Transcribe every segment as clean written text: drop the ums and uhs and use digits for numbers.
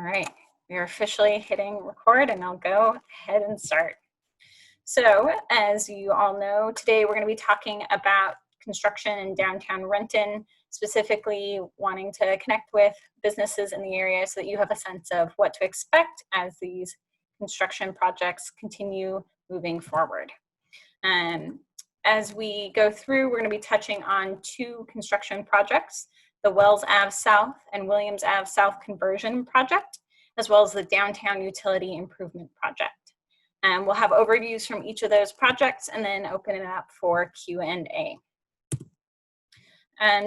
right, we are officially hitting record and I'll go ahead and start. So as you all know, today we're going to be talking about construction in downtown Renton, specifically wanting to connect with businesses in the area so that you have a sense of what to expect as these construction projects continue moving forward. As we go through, we're going to be touching on two construction projects, the Wells Ave South and Williams Ave South conversion project, as well as the downtown utility improvement project. We'll have overviews from each of those projects and then open it up for Q&A.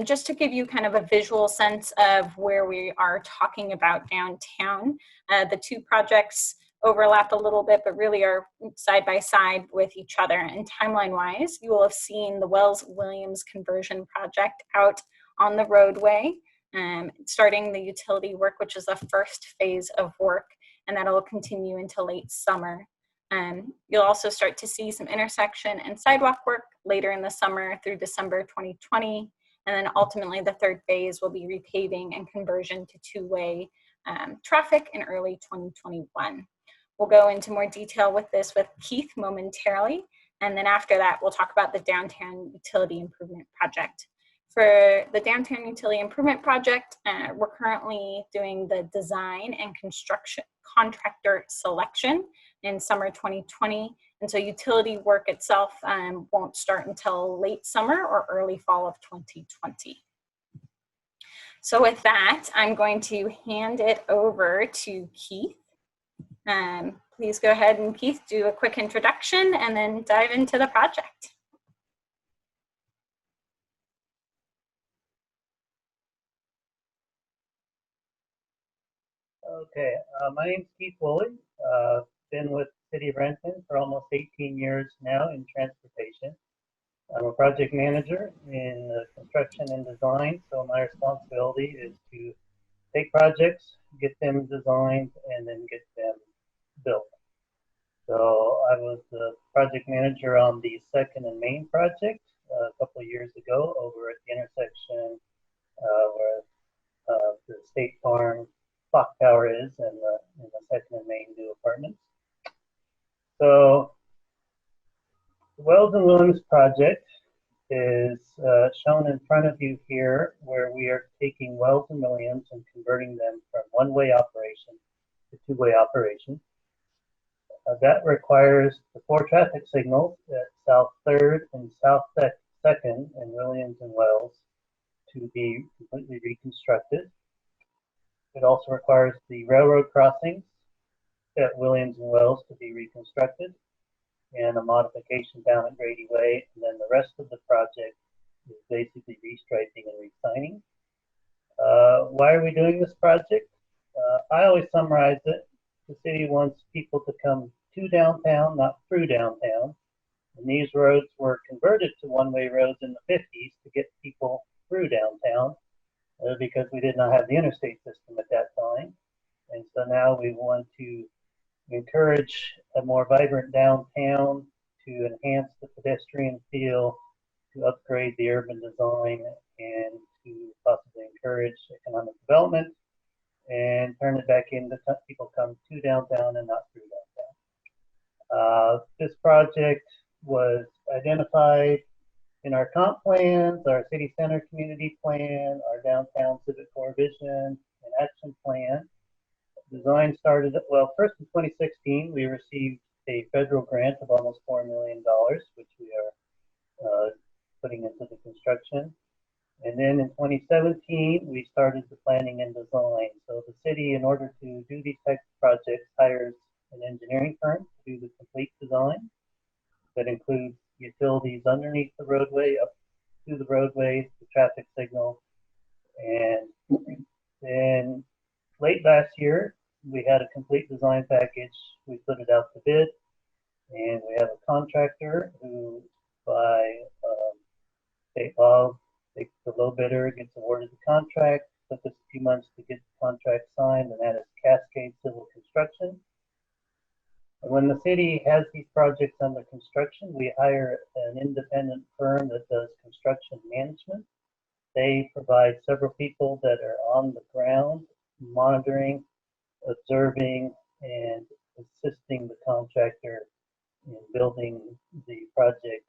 Just to give you kind of a visual sense of where we are talking about downtown, the two projects overlap a little bit, but really are side by side with each other. And timeline-wise, you will have seen the Wells-Williams conversion project out on the roadway, starting the utility work, which is the first phase of work, and that'll continue until late summer. You'll also start to see some intersection and sidewalk work later in the summer through December 2020. And then ultimately the third phase will be repaving and conversion to two-way traffic in early 2021. We'll go into more detail with this with Keith momentarily. And then after that, we'll talk about the downtown utility improvement project. For the downtown utility improvement project, we're currently doing the design and construction contractor selection in summer 2020. And so utility work itself won't start until late summer or early fall of 2020. So with that, I'm going to hand it over to Keith. Please go ahead and Keith, do a quick introduction and then dive into the project. Okay, my name's Keith Woolley. Been with the City of Renton for almost 18 years now in transportation. I'm a project manager in construction and design, so my responsibility is to take projects, get them designed, and then get them built. So I was the project manager on the Second and Main project a couple of years ago over at the intersection where the State Farm clock tower is and the Second and Main new apartments. So the Wells and Williams project is shown in front of you here, where we are taking Wells and Williams and converting them from one-way operation to two-way operation. That requires the 4 traffic signals at South 3rd and South 2nd in Williams and Wells to be completely reconstructed. It also requires the railroad crossings at Williams and Wells to be reconstructed, and a modification down at Grady Way, and then the rest of the project is basically restriping and re-signing. Why are we doing this project? I always summarize it. The city wants people to come to downtown, not through downtown. And these roads were converted to one-way roads in the 50s to get people through downtown because we did not have the interstate system at that time. And so now we want to encourage a more vibrant downtown, to enhance the pedestrian feel, to upgrade the urban design, and to possibly encourage economic development and turn it back into people come to downtown and not through downtown. This project was identified in our comp plans, our city center community plan, our downtown civic core vision and action plan. Design started, well, first in 2016, we received a federal grant of almost $4 million, which we are putting into the construction. And then in 2017, we started the planning and design. So the city, in order to do these types of projects, hires an engineering firm to do the complete design. That includes utilities underneath the roadway, up to the roadways, the traffic signal. And then late last year, we had a complete design package. We put it out to bid, and we have a contractor who, by state law, takes the low bidder, gets awarded the contract. Took us a few months to get the contract signed, and that is Cascade Civil Construction. And when the city has these projects under construction, we hire an independent firm that does construction management. They provide several people that are on the ground monitoring observing and assisting the contractor in building the project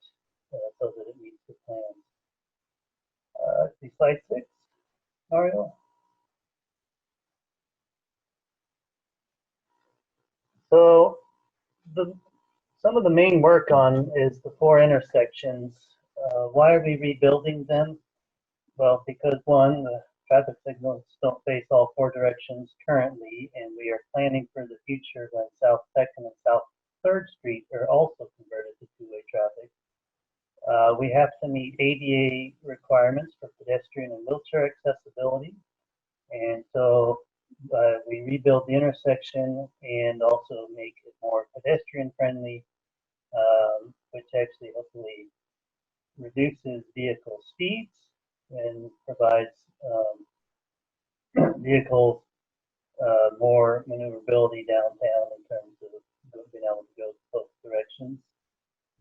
so that it meets the plans. See slide 6, Mario. So some of the main work on is the 4 intersections. Why are we rebuilding them? Well, because one, the traffic signals don't face all 4 directions currently, and we are planning for the future when South 2nd and South 3rd Street are also converted to 2-way traffic. We have to meet ADA requirements for pedestrian and wheelchair accessibility, and so we rebuild the intersection and also make it more pedestrian friendly, which actually hopefully reduces vehicle speeds and provides vehicles more maneuverability downtown in terms of being able to go both directions.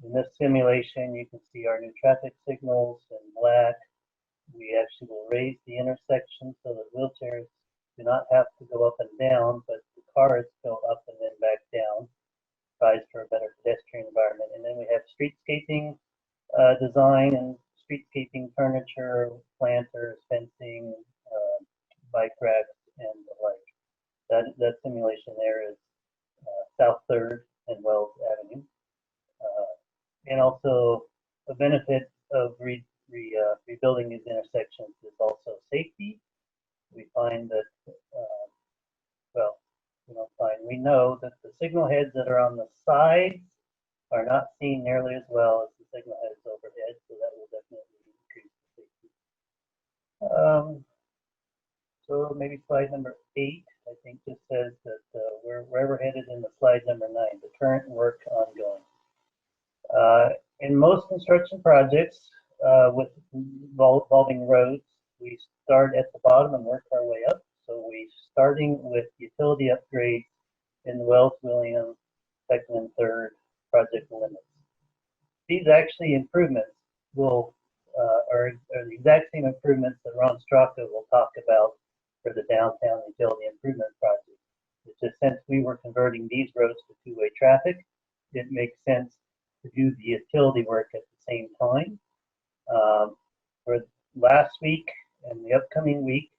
In this simulation, you can see our new traffic signals in black. We actually will raise the intersection so that wheelchairs do not have to go up and down, but the cars go up and then back down, provides for a better pedestrian environment. And then we have streetscaping design and streetscaping furniture, planters, fencing, bike racks, and the like. That simulation there is South 3rd and Wells Avenue. And also the benefit of rebuilding these intersections is also safety. We find that, well, we know that the signal heads that are on the sides are not seen nearly as well as the signal heads overhead, so that will definitely increase the safety. So maybe slide number 8, I think, just says that where we're headed in the slide number 9, the current work ongoing. In most construction projects involving roads, we start at the bottom and work our way up. So we're starting with utility upgrades in the Wells Williams 2nd and 3rd project limits. These actually improvements are the exact same improvements that Ron Straka will talk about for the downtown utility improvement project. It's just since we were converting these roads to 2-way traffic, it makes sense to do the utility work at the same time. For last week and the upcoming week,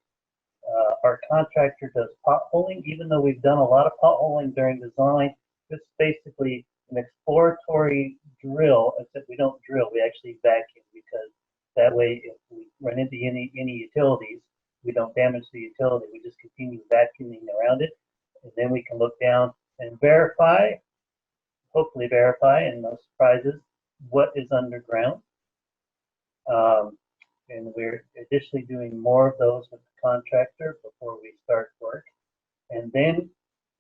our contractor does potholing. Even though we've done a lot of potholing during design, this is basically an exploratory drill, except we don't drill, we actually vacuum, because that way if we run into any utilities, we don't damage the utility, we just continue vacuuming around it, and then we can look down and verify, hopefully verify, and no surprises, what is underground. And we're additionally doing more of those with the contractor before we start work. And then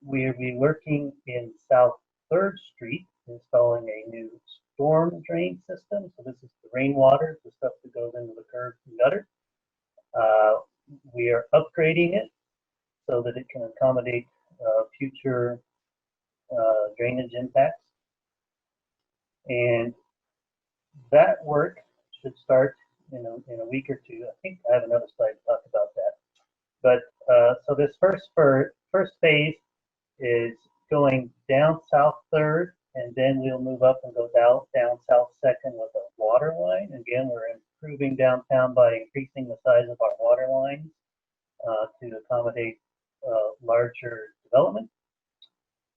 we'll be working in South 3rd Street, installing a new storm drain system. So this is the rainwater, the stuff that goes into the curb and gutter. We are upgrading it so that it can accommodate future drainage impacts. And that work should start in a week or two. I think I have another slide to talk about that. But so this first phase is going down South 3rd, and then we'll move up and go down South 2nd with a water line. Again, we're improving downtown by increasing the size of our water lines to accommodate larger development.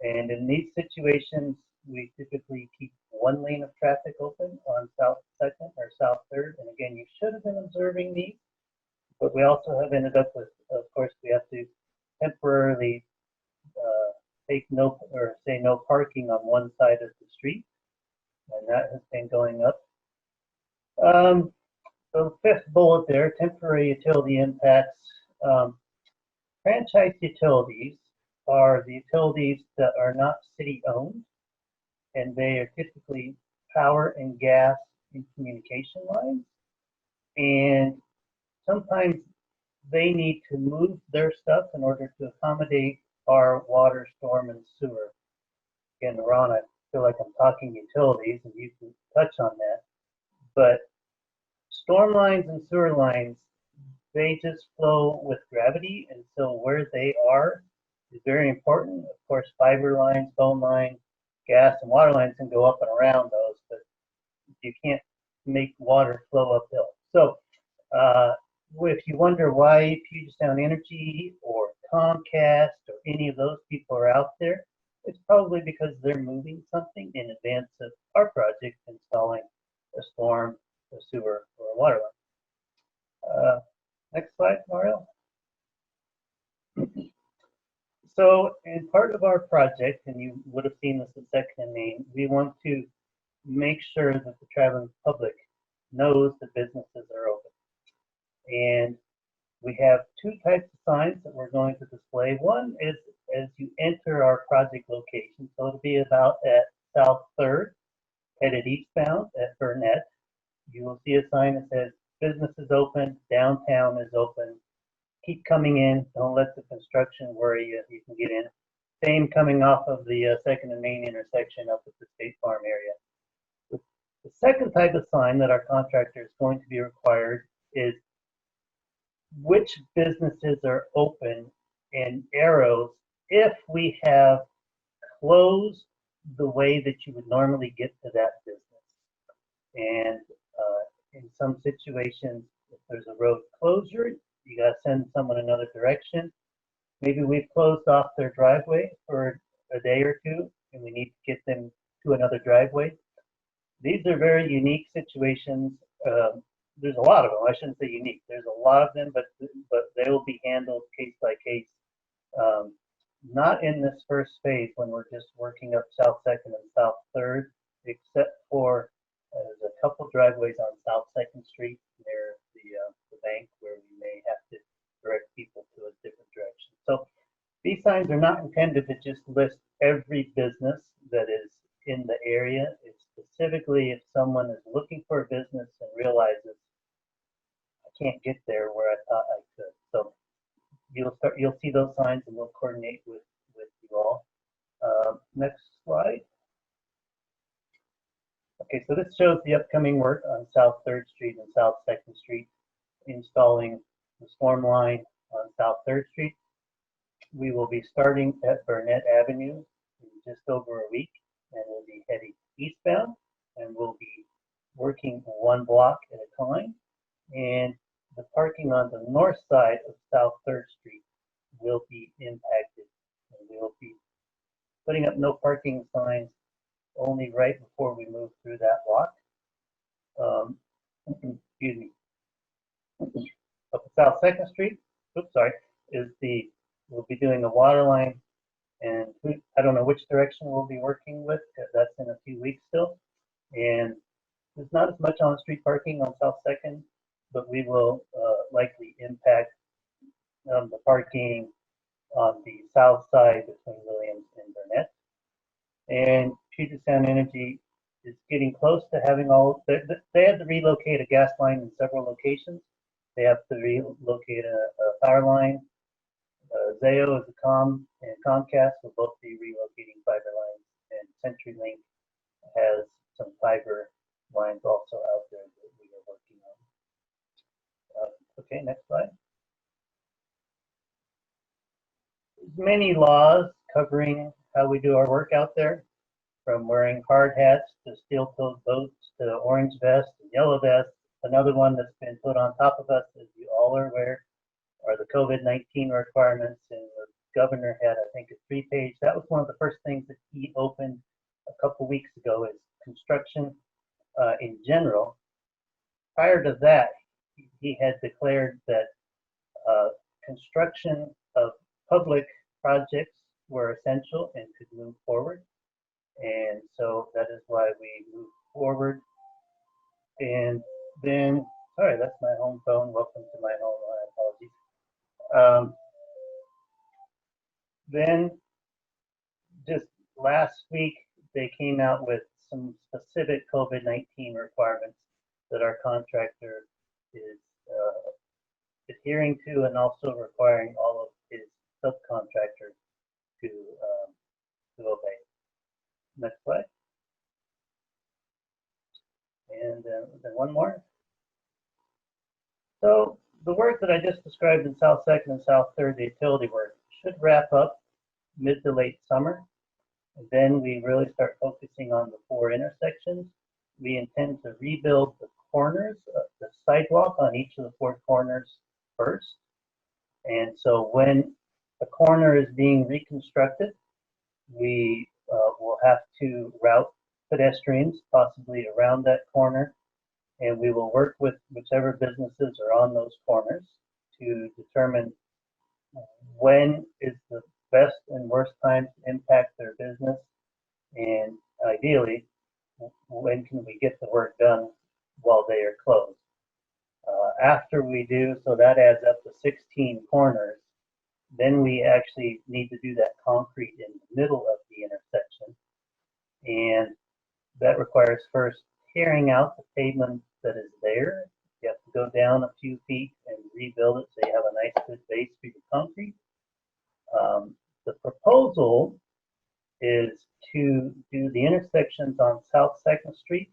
And in these situations, we typically keep one lane of traffic open on South 2nd or South 3rd. And again, you should have been observing these, but we also have ended up with, of course, we have to temporarily say no parking on one side of the street, and that has been going up. So 5th bullet there, temporary utility impacts. Franchise utilities are the utilities that are not city-owned, and they are typically power and gas and communication lines. And sometimes they need to move their stuff in order to accommodate our water, storm, and sewer. Again, Ron, I feel like I'm talking utilities, and you can touch on that. But storm lines and sewer lines, they just flow with gravity, and so where they are is very important. Of course, fiber lines, phone lines, gas and water lines can go up and around those, but you can't make water flow uphill. So if you wonder why Puget Sound Energy or Comcast or any of those people are out there, it's probably because they're moving something in advance of our project installing a storm, a sewer, or a water line. Next slide, Mario. So, in part of our project, and you would have seen this at Second and Main, we want to make sure that the traveling public knows that businesses are open. And we have two types of signs that we're going to display. One is as you enter our project location. So it'll be about at South 3rd, headed eastbound at Burnett. You will see a sign that says, business is open, downtown is open. Keep coming in, don't let the construction worry you, you can get in. Same coming off of the Second and Main intersection up at the State Farm area. The second type of sign that our contractor is going to be required is which businesses are open and arrows if we have closed the way that you would normally get to that business. And in some situations, if there's a road closure, you got to send someone another direction. Maybe we've closed off their driveway for a day or two and we need to get them to another driveway. These are very unique situations. There's a lot of them. I shouldn't say unique. There's a lot of them, but they will be handled case by case. Not in this first phase when we're just working up South 2nd and South 3rd, except for there's a couple driveways on South 2nd Street near the bank where we may have to direct people to a different direction. So these signs are not intended to just list every business that is in the area. It's specifically if someone is looking for a business and realizes I can't get there where I thought I could. So you'll see those signs and we'll coordinate with you all. Next slide. Okay, so this shows the upcoming work on South 3rd Street and South 2nd Street, installing the storm line on South 3rd Street. We will be starting at Burnett Avenue in just over a week, and we'll be heading eastbound, and we'll be working one block at a time. And the parking on the north side of South 3rd Street will be impacted. And we'll be putting up no parking signs only right before we move through that block. Excuse me. Up at South 2nd Street, oops, sorry, we'll be doing a water line, and I don't know which direction we'll be working with, because that's in a few weeks still. And there's not as much on street parking on South 2nd, but we will likely impact the parking on the south side between Williams and Burnett. And Puget Sound Energy is getting close to having all, they had to relocate a gas line in several locations. They have to relocate a power line. Zayo is a and Comcast will both be relocating fiber lines, and CenturyLink has some fiber lines also out there that we are working on. Okay, next slide. There's many laws covering how we do our work out there, from wearing hard hats to steel-toed boots to orange vests and yellow vests. Another one that's been put on top of us, as you all are aware, are the COVID-19 requirements, and the governor had, I think, a 3-page. That was one of the first things that he opened a couple weeks ago, is construction in general. Prior to that, he had declared that construction of public projects were essential and could move forward. And so that is why we moved forward. And then, sorry, that's my home phone. Welcome to my home. Apologies. Then just last week, they came out with some specific COVID-19 requirements that our contractor is adhering to, and also requiring all of his subcontractors to obey. Next slide. And then one more. So the work that I just described in South 2nd and South 3rd, the utility work, should wrap up mid to late summer. And then we really start focusing on the 4 intersections. We intend to rebuild the corners, the sidewalk on each of the 4 corners first. And so when a corner is being reconstructed, we will have to route pedestrians possibly around that corner, and we will work with whichever businesses are on those corners to determine when is the best and worst time to impact their business, and ideally, when can we get the work done while they are closed. After we do, so that adds up to 16 corners, then we actually need to do that concrete in the middle of the intersection. And that requires first tearing out the pavement that is there. You have to go down a few feet and rebuild it so you have a nice good base for your concrete. The proposal is to do the intersections on South 2nd Street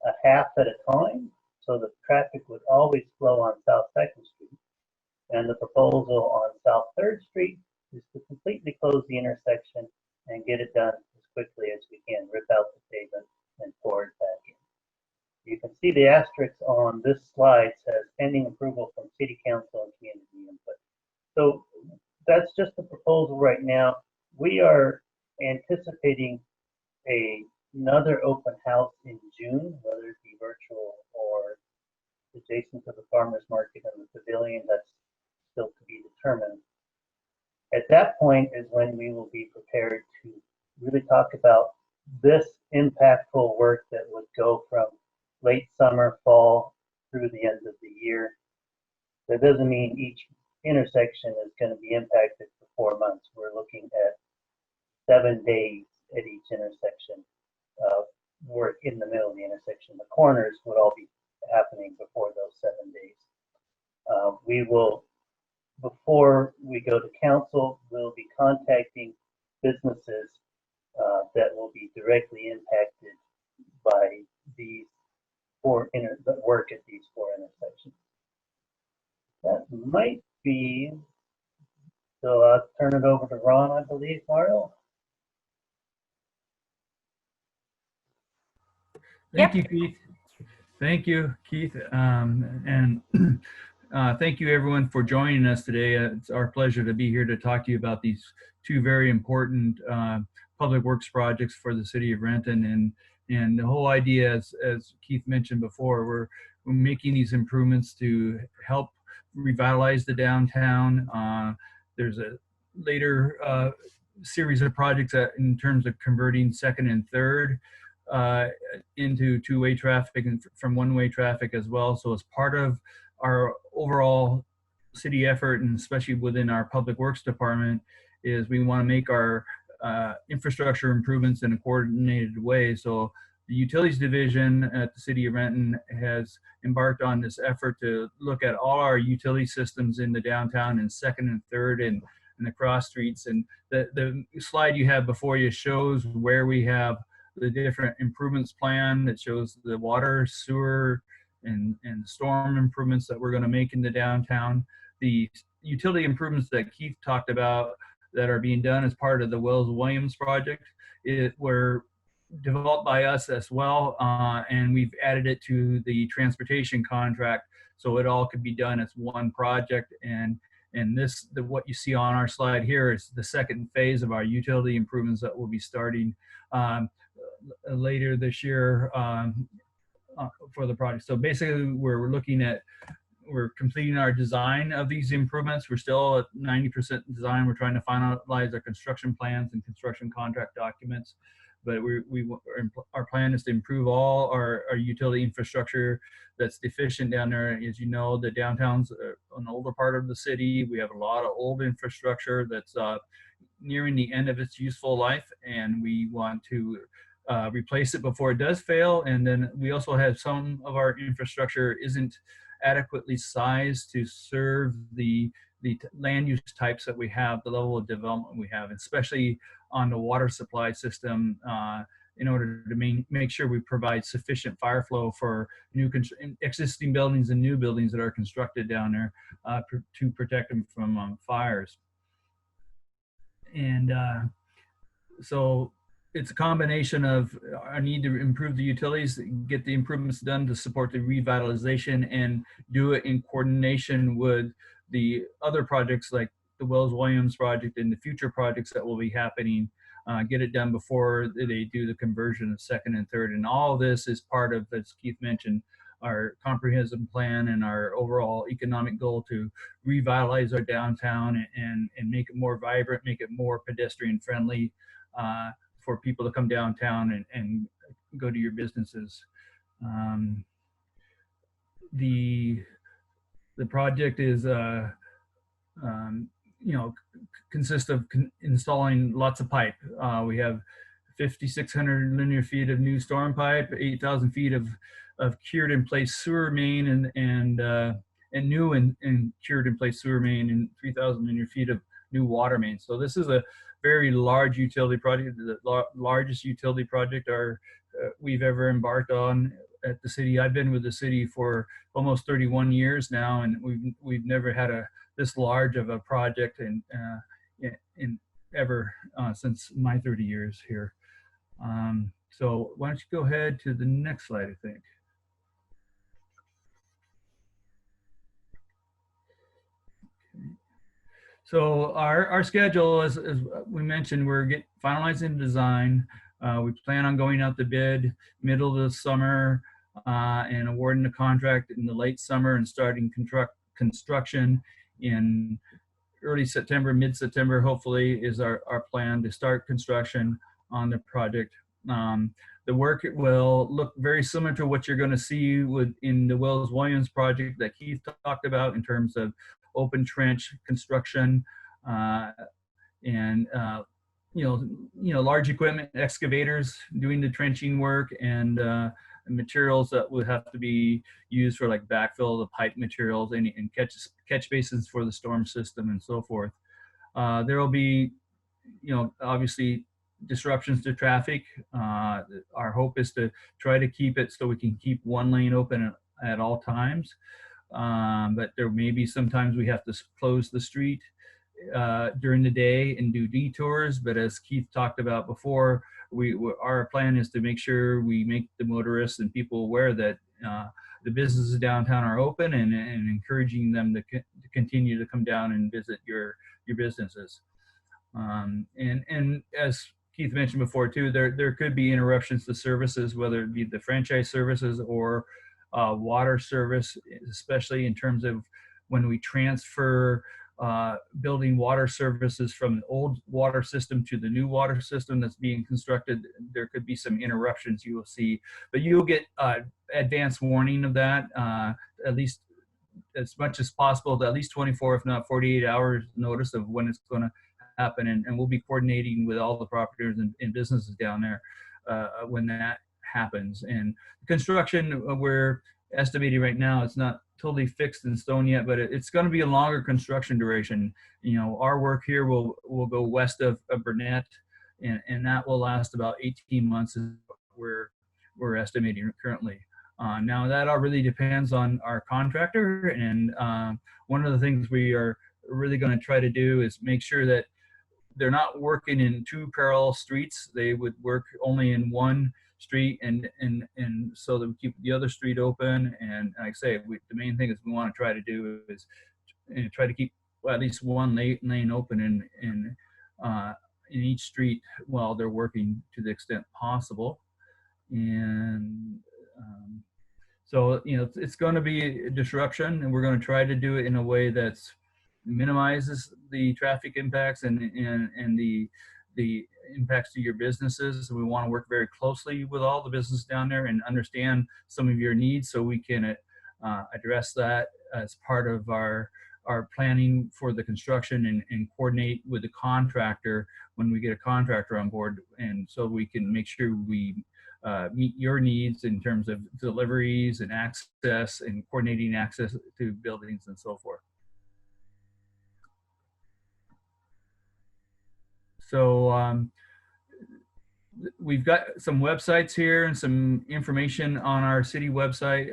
a half at a time, so the traffic would always flow on South 2nd Street. And the proposal on South 3rd Street is to completely close the intersection and get it done as quickly as we can, rip out the pavement and pour it back in. You can see the asterisk on this slide says pending approval from City Council and community input. So that's just the proposal right now. We are anticipating another open house in June, whether it be virtual or adjacent to the farmers market and the pavilion. That's still to be determined. At that point is when we will be prepared to really talk about this impactful work that would go from late summer, fall through the end of the year. That doesn't mean each intersection is going to be impacted for 4 months. We're looking at 7 days at each intersection. Work in the middle of the intersection. The corners would all be happening before those 7 days. We will, before we go to council, we'll be contacting businesses that will be directly impacted by these that work at these 4 intersections. That might be, so I'll turn it over to Ron, I believe, Mario. Thank you, Keith. Thank you, Keith. And thank you, everyone, for joining us today. It's our pleasure to be here to talk to you about these 2 very important public works projects for the city of Renton. And the whole idea, as Keith mentioned before, we're making these improvements to help revitalize the downtown. There's a later series of projects in terms of converting 2nd and 3rd into 2-way traffic and from 1-way traffic as well. So as part of our overall city effort, and especially within our public works department, is we want to make our infrastructure improvements in a coordinated way. So the utilities division at the city of Renton has embarked on this effort to look at all our utility systems in the downtown and 2nd and 3rd and the cross streets. And the slide you have before you shows where we have the different improvements plan. That shows the water, sewer, and storm improvements that we're going to make in the downtown. The utility improvements that Keith talked about that are being done as part of the Wells-Williams project were developed by us as well, and we've added it to the transportation contract so it all could be done as one project. And what you see on our slide here is the 2nd phase of our utility improvements that will be starting later this year for the project. So basically we're completing our design of these improvements. We're still at 90% design. We're trying to finalize our construction plans and construction contract documents. But our plan is to improve all our utility infrastructure that's deficient down there. As you know, the downtown's an older part of the city. We have a lot of old infrastructure that's nearing the end of its useful life, and we want to replace it before it does fail. And then we also have some of our infrastructure isn't adequately sized to serve the land use types that we have, the level of development we have, especially on the water supply system, in order to make sure we provide sufficient fire flow for existing buildings and new buildings that are constructed down there to protect them from fires. And so it's a combination of our need to improve the utilities, get the improvements done to support the revitalization, and do it in coordination with the other projects like the Wells-Williams project and the future projects that will be happening. Get it done before they do the conversion of second and third. And all of this is part of, as Keith mentioned, our comprehensive plan and our overall economic goal to revitalize our downtown and make it more vibrant, make it more pedestrian friendly, for people to come downtown and go to your businesses. The project is, consists of installing lots of pipe. We have 5,600 linear feet of new storm pipe, 8,000 feet of cured in place sewer main and new and cured in place sewer main, and 3,000 linear feet of new water main. So this is a very large utility project, the largest utility project we've ever embarked on at the city. I've been with the city for almost 31 years now, and we've never had this large of a project in ever since my 30 years here. So why don't you go ahead to the next slide, I think. So our schedule, as we mentioned, we're finalizing design. We plan on going out to bid middle of the summer and awarding the contract in the late summer and starting construction in early September, mid-September, hopefully, is our plan to start construction on the project. The work will look very similar to what you're going to see in the Wells-Williams project that Keith talked about in terms of open trench construction and large equipment, excavators doing the trenching work, and materials that would have to be used for like backfill, the pipe materials, and catch basins for the storm system and so forth. There will be, obviously disruptions to traffic. Our hope is to try to keep it so we can keep one lane open at all times. But there may be sometimes we have to close the street during the day and do detours. But as Keith talked about before, our plan is to make sure we make the motorists and people aware that the businesses downtown are open and encouraging them to continue to come down and visit your businesses. And as Keith mentioned before too, there could be interruptions to services, whether it be the franchise services or water service, especially in terms of when we transfer building water services from the old water system to the new water system that's being constructed. There could be some interruptions you will see, but you'll get advance warning of that, at least as much as possible, at least 24, if not 48 hours notice of when it's going to happen. And we'll be coordinating with all the properties and businesses down there when that happens. And construction, we're estimating right now, it's not totally fixed in stone yet, but it's going to be a longer construction duration. Our work here will go west of Burnett, and that will last about 18 months is what we're estimating currently. Now that all really depends on our contractor, and one of the things we are really going to try to do is make sure that they're not working in two parallel streets. They would work only in one street, and so that we keep the other street open. And like I say, the main thing is we want to try to do is try to keep at least one lane open in each street while they're working to the extent possible. And so it's going to be a disruption, and we're going to try to do it in a way that's minimizes the traffic impacts and the impacts to your businesses. We want to work very closely with all the businesses down there and understand some of your needs so we can address that as part of our planning for the construction and coordinate with the contractor when we get a contractor on board, and so we can make sure we meet your needs in terms of deliveries and access and coordinating access to buildings and so forth. So we've got some websites here and some information on our city website.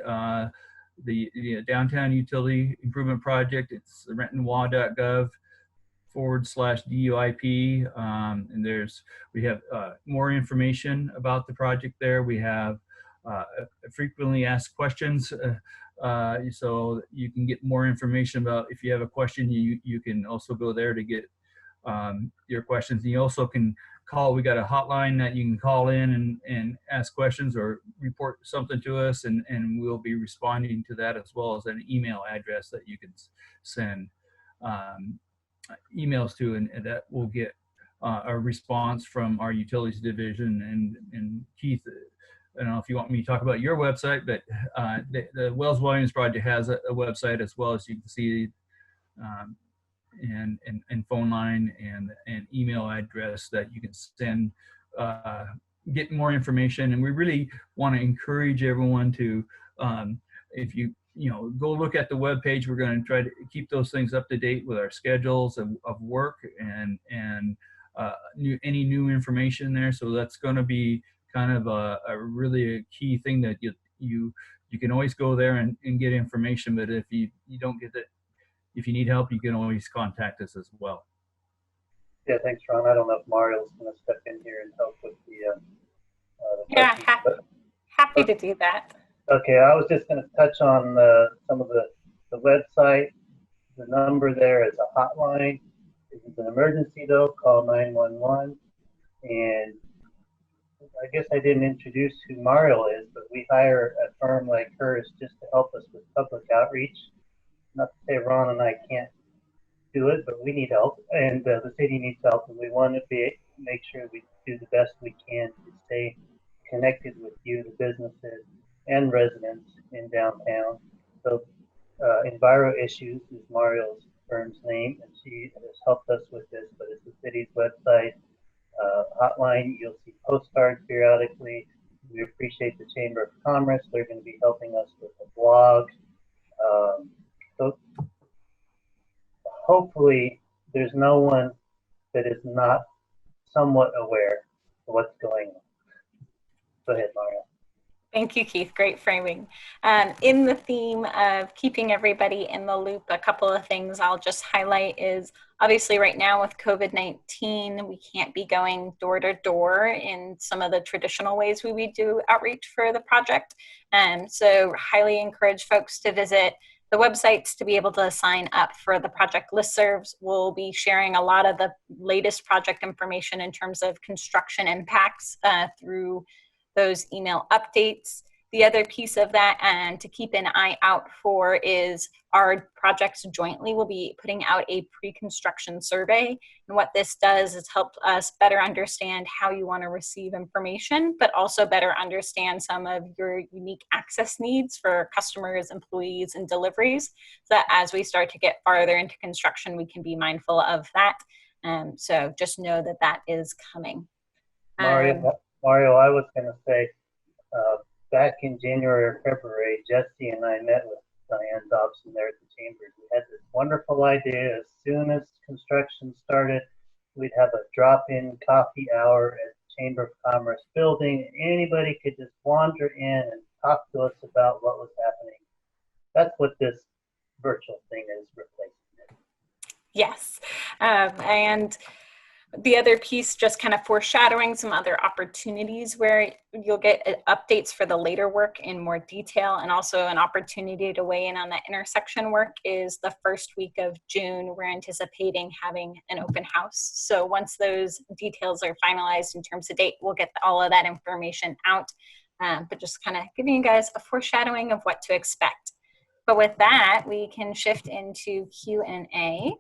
The Downtown Utility Improvement Project, it's rentonwa.gov DUIP. And we have more information about the project there. We have frequently asked questions. So you can get more information about, if you have a question, you can also go there to get your questions. And you also can call. We got a hotline that you can call in and ask questions or report something to us, and we'll be responding to that, as well as an email address that you can send emails to, and that will get a response from our utilities division. And Keith, I don't know if you want me to talk about your website, but the Wells Williams Project has a website, as well, as you can see, and phone line and email address that you can send, get more information. And we really want to encourage everyone to, if you go look at the webpage. We're going to try to keep those things up to date with our schedules of work and any new information there. So that's going to be kind of a really key thing, that you can always go there and get information. But if you don't get it, if you need help, you can always contact us as well. Yeah, thanks, Ron. I don't know if Mario's going to step in here and help with the Yeah, happy but, to do that. Okay, I was just going to touch on some of the website. The number there is a hotline. If it's an emergency, though, call 911. And I guess I didn't introduce who Mario is, but we hire a firm like hers just to help us with public outreach. Not to say Ron and I can't do it, but we need help, and the city needs help, and we want to make sure we do the best we can to stay connected with you, the businesses and residents in downtown. So Enviro Issues is Mario's firm's name, and she has helped us with this, but it's the city's website. Hotline, you'll see postcards periodically. We appreciate the Chamber of Commerce. They're going to be helping us with a blog. So hopefully there's no one that is not somewhat aware of what's going on. Go ahead, Mario. Thank you, Keith. Great framing. In the theme of keeping everybody in the loop, a couple of things I'll just highlight is, obviously right now with COVID-19, we can't be going door to door in some of the traditional ways we would do outreach for the project. So highly encourage folks to visit the websites to be able to sign up for the project listservs. We'll be sharing a lot of the latest project information in terms of construction impacts through those email updates. The other piece of that, and to keep an eye out for, is our projects jointly will be putting out a pre-construction survey. And what this does is help us better understand how you want to receive information, but also better understand some of your unique access needs for customers, employees, and deliveries, so that as we start to get farther into construction, we can be mindful of that. So just know that that is coming. Mario, I was going to say, back in January or February, Jesse and I met with Diane Dobson there at the Chambers. We had this wonderful idea. As soon as construction started, we'd have a drop-in coffee hour at the Chamber of Commerce building. Anybody could just wander in and talk to us about what was happening. That's what this virtual thing is replacing. Yes, and the other piece, just kind of foreshadowing some other opportunities where you'll get updates for the later work in more detail, and also an opportunity to weigh in on that intersection work, is the first week of June. We're anticipating having an open house. So once those details are finalized in terms of date, we'll get all of that information out, but just kind of giving you guys a foreshadowing of what to expect. But with that, we can shift into Q&A.